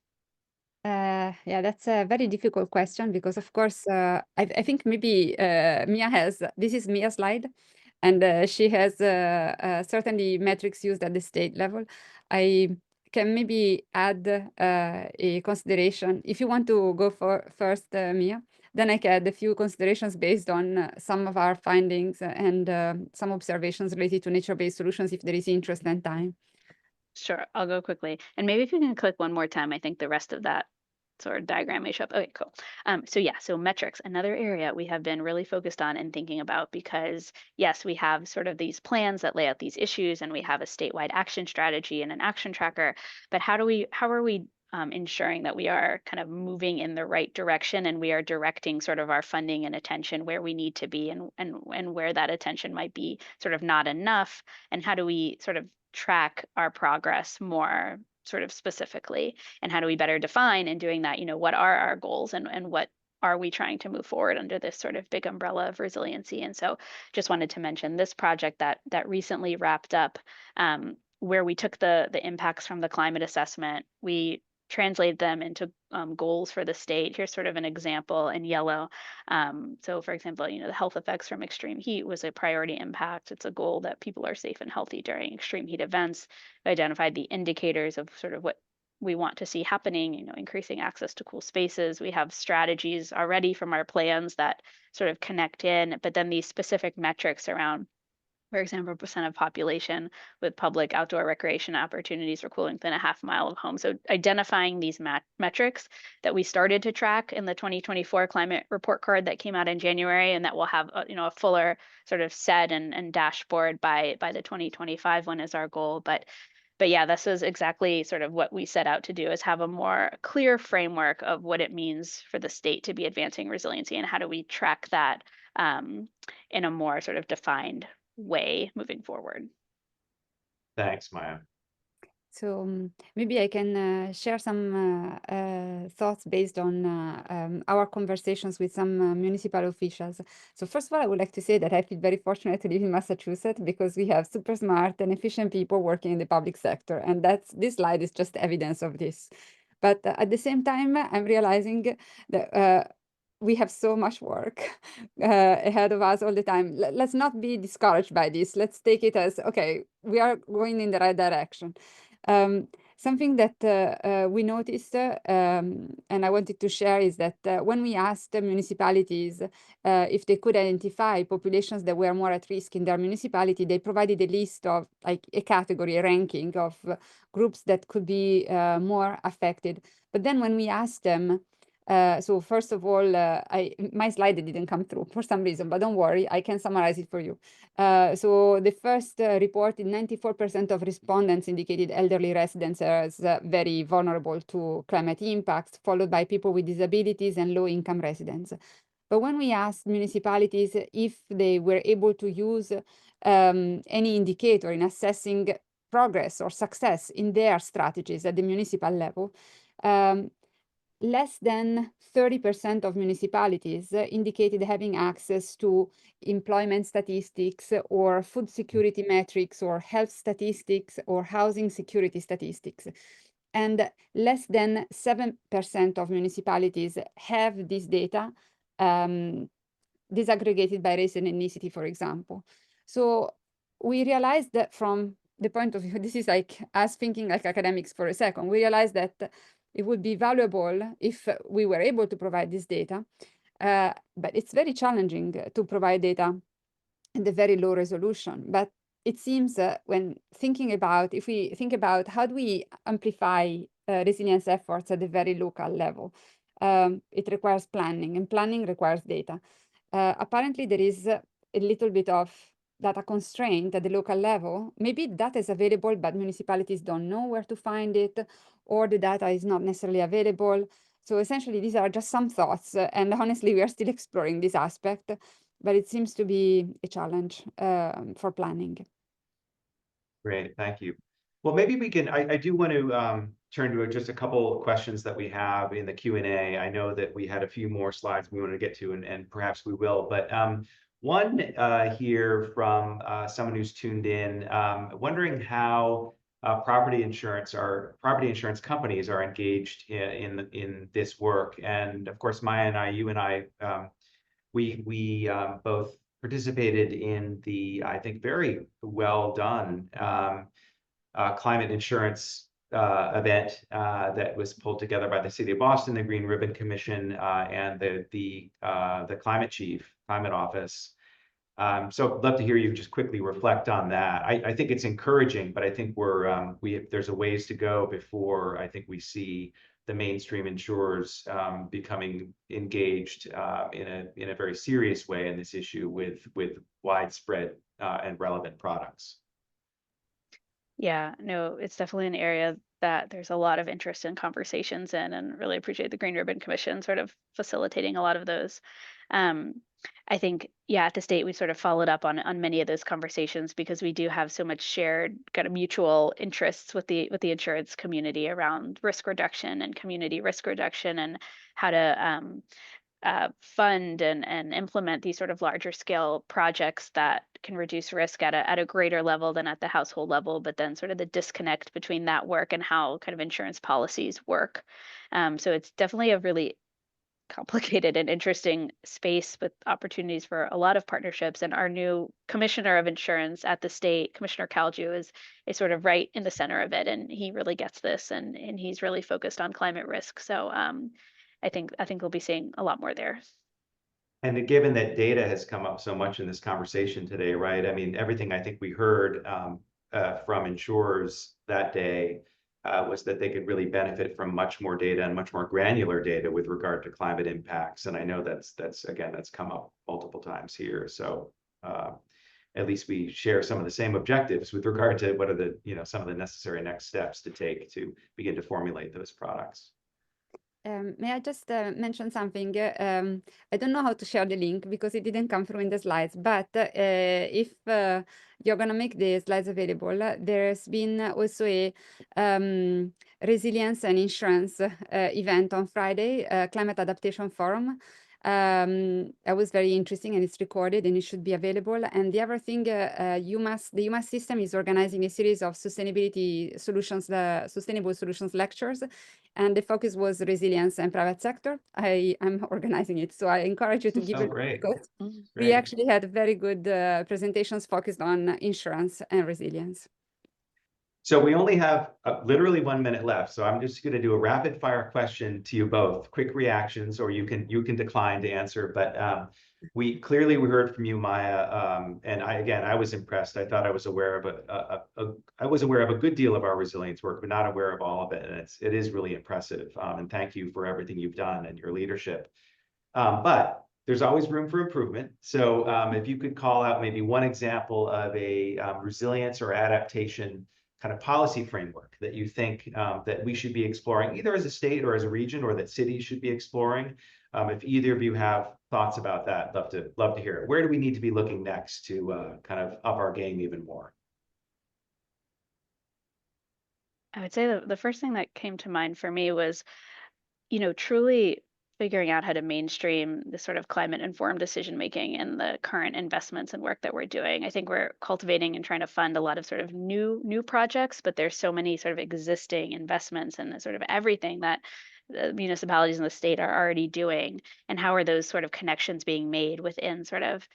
Yeah, that's a very difficult question because, of course, I think maybe Mia has, this is Mia's slide, and she has certainly metrics used at the state level. I can maybe add a consideration. If you want to go first, Mia, then I can add a few considerations based on some of our findings and some observations related to nature-based solutions if there is interest and time. Sure, I'll go quickly. And maybe if you can click one more time, I think the rest of that sort of diagram may show up. Okay, cool. So metrics, another area we have been really focused on and thinking about, because yes, we have sort of these plans that lay out these issues, and we have a statewide action strategy and an action tracker, but how are we ensuring that we are kind of moving in the right direction, and we are directing sort of our funding and attention where we need to be, and where that attention might be sort of not enough, and how do we sort of track our progress more sort of specifically, and how do we better define in doing that, what are our goals, and what are we trying to move forward under this sort of big umbrella of resiliency. And so just wanted to mention this project that recently wrapped up, where we took the impacts from the climate assessment, we translate them into goals for the state. Here's sort of an example in yellow. So for example, the health effects from extreme heat was a priority impact. It's a goal that people are safe and healthy during extreme heat events. We identified the indicators of sort of what we want to see happening, increasing access to cool spaces. We have strategies already from our plans that sort of connect in, but then these specific metrics around, for example, percent of population with public outdoor recreation opportunities for cooling within a half mile of home. So identifying these metrics that we started to track in the 2024 climate report card that came out in January, and that will have a fuller sort of set and dashboard by the 2025 one is our goal. But yeah, this is exactly sort of what we set out to do, is have a more clear framework of what it means for the state to be advancing resiliency, and how do we track that in a more sort of defined way moving forward. Thanks, Maya. So maybe I can share some thoughts based on our conversations with some municipal officials. So first of all, I would like to say that I feel very fortunate to live in Massachusetts because we have super smart and efficient people working in the public sector, and this slide is just evidence of this. But at the same time, I'm realizing that we have so much work ahead of us all the time. Let's not be discouraged by this. Let's take it as, okay, we are going in the right direction. Something that we noticed, and I wanted to share, is that when we asked the municipalities if they could identify populations that were more at risk in their municipality, they provided a list of, like, a category, a ranking of groups that could be more affected. But then when we asked them, so first of all, my slide didn't come through for some reason, but don't worry, I can summarize it for you. So the first report, 94% of respondents indicated elderly residents as very vulnerable to climate impacts, followed by people with disabilities and low-income residents. But when we asked municipalities if they were able to use any indicator in assessing progress or success in their strategies at the municipal level, less than 30% of municipalities indicated having access to employment statistics or food security metrics or health statistics or housing security statistics. And less than 7% of municipalities have this data disaggregated by race and ethnicity, for example. So we realized that from the point of view, this is like us thinking like academics for a second, we realized that it would be valuable if we were able to provide this data, But it's very challenging to provide data in the very low resolution. But it seems when thinking about, if we think about how do we amplify resilience efforts at the very local level, it requires planning, and planning requires data. Apparently, there is a little bit of data constraint at the local level. Maybe data is available, but municipalities don't know where to find it, or the data is not necessarily available. So essentially, these are just some thoughts. And honestly, we are still exploring this aspect, but it seems to be a challenge for planning. Great, thank you. Well, maybe we can, I do want to turn to just a couple of questions that we have in the Q&A. I know that we had a few more slides we want to get to, and perhaps we will, but one here from someone who's tuned in, wondering how property insurance companies are engaged in this work. And of course, Maya and I, you and I, we both participated in the, I think, very well done climate insurance event that was pulled together by the City of Boston, the Green Ribbon Commission, and the climate office. So I'd love to hear you just quickly reflect on that. I think it's encouraging, but I think there's a ways to go before I think we see the mainstream insurers becoming engaged in a very serious way in this issue with widespread and relevant products. Yeah, no, it's definitely an area that there's a lot of interest in conversations in, and really appreciate the Green Ribbon Commission sort of facilitating a lot of those. I think, yeah, at the state, we sort of followed up on many of those conversations because we do have so much shared kind of mutual interests with the insurance community around risk reduction and community risk reduction, and how to fund and implement these sort of larger scale projects that can reduce risk at a greater level than at the household level, but then sort of the disconnect between that work and how kind of insurance policies work. So it's definitely a really complicated and interesting space with opportunities for a lot of partnerships. And our new commissioner of insurance at the state, Commissioner Calju, is sort of right in the center of it, and he really gets this, and he's really focused on climate risk. So I think we'll be seeing a lot more there. And given that data has come up so much in this conversation today, right? I mean, everything I think we heard from insurers that day was that they could really benefit from much more data and much more granular data with regard to climate impacts. And I know that's come up multiple times here. So at least we share some of the same objectives with regard to what are the, some of the necessary next steps to take to begin to formulate those products. May I just mention something? I don't know how to share the link because it didn't come through in the slides, but if you're going to make the slides available, there's been also a resilience and insurance event on Friday, Climate Adaptation Forum. That was very interesting, and it's recorded and it should be available. And the other thing, the UMass system is organizing a series of sustainability solutions, sustainable solutions lectures, and the focus was resilience and private sector. I'm organizing it, so I encourage you to give it a go. We actually had very good presentations focused on insurance and resilience. So we only have literally 1 minute left. So I'm just going to do a rapid fire question to you both, quick reactions, or you can decline to answer. But we heard from you, Maya, and I was impressed. I thought I was aware of a good deal of our resilience work, but not aware of all of it. And it is really impressive. And thank you for everything you've done and your leadership. But there's always room for improvement. So if you could call out maybe one example of a resilience or adaptation kind of policy framework that you think that we should be exploring, either as a state or as a region, or that cities should be exploring. If either of you have thoughts about that, love to hear it. Where do we need to be looking next to kind of up our game even more? I would say the first thing that came to mind for me was, truly figuring out how to mainstream the sort of climate informed decision making in the current investments and work that we're doing. I think we're cultivating and trying to fund a lot of sort of new projects, but there's so many sort of existing investments and sort of everything that the municipalities in the state are already doing, and how are those sort of connections being made within sort of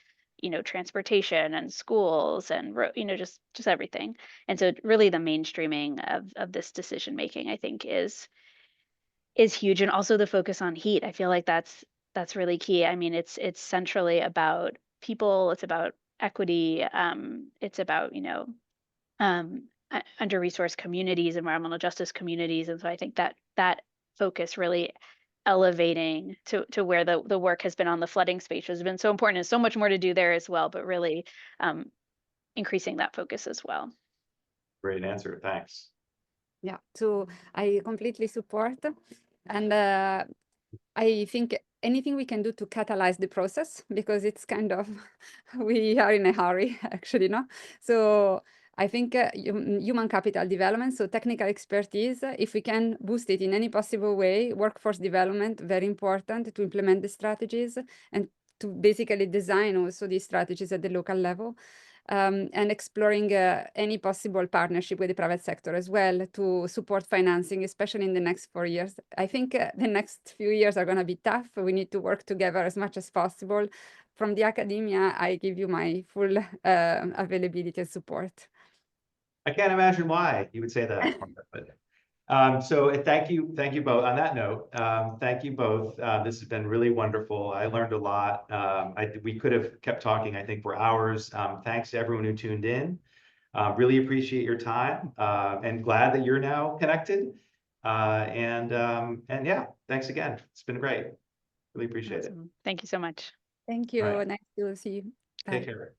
transportation and schools and just everything. And so really the mainstreaming of this decision making, I think, is huge. And also the focus on heat. I feel like that's that's really key. I mean, it's centrally about people. It's about equity. It's about, under-resourced communities, environmental justice communities. And so I think that focus really elevating to where the work has been on the flooding space has been so important. There's so much more to do there as well, but really increasing that focus as well. Great answer. Thanks. Yeah, so I completely support. And I think anything we can do to catalyze the process, because it's kind of, we are in a hurry, actually, no? So I think human capital development, so technical expertise, if we can boost it in any possible way, workforce development, very important to implement the strategies and to basically design also these strategies at the local level. And exploring any possible partnership with the private sector as well to support financing, especially in the next 4 years. I think the next few years are going to be tough. We need to work together as much as possible. From the academia, I give you my full availability and support. I can't imagine why you would say that, but so thank you both. On that note, thank you both. This has been really wonderful. I learned a lot. We could have kept talking, I think, for hours. Thanks to everyone who tuned in. Really appreciate your time, and glad that you're now connected. And yeah, thanks again. It's been great. Really appreciate it. Thank you so much. Thank you. All right. Nice to see you. Bye. Take care.